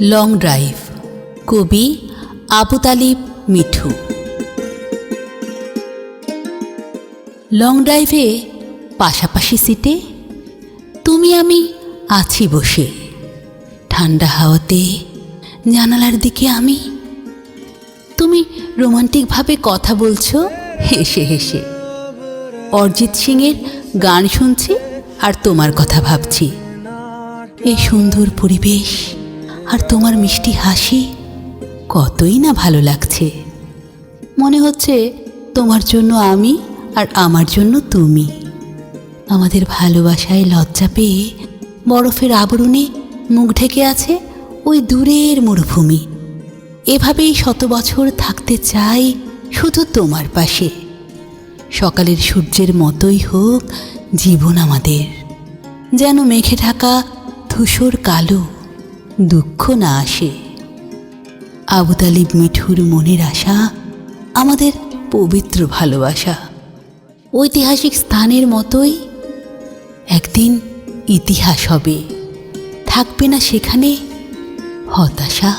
Long drive, কবি Abu Talib Mithu. Long ড্রাইভে পাশাপাশি সিটে তুমি আমি আছি বসে, ঠান্ডা হাওয়াতে জানালার দিকে আমি। তুমি রোমান্টিকভাবে কথা বলছো হেসে হেসে। অরিজিৎ সিংয়ের গান শুনছি আর তোমার কথা ভাবছি। এই সুন্দর পরিবেশ আর তোমার মিষ্টি হাসি কতই না ভালো লাগছে। মনে হচ্ছে তোমার জন্য আমি আর আমার জন্য তুমি। আমাদের ভালোবাসায় লজ্জা পেয়ে বরফের আবরণে মুখ ঢেকে আছে ওই দূরের মরুভূমি। এভাবেই 100 বছর থাকতে চাই শুধু তোমার পাশে। সকালের সূর্যের মতোই হোক জীবন আমাদের, যেন মেঘে ঢাকা ধূসর কালো, দুঃখ না আসে। আবু তালিব মিঠুর মনের আশা আমাদের পবিত্র ভালোবাসা। ঐতিহাসিক স্থানের মতোই একদিন ইতিহাস হবে, থাকবে না সেখানে হতাশা।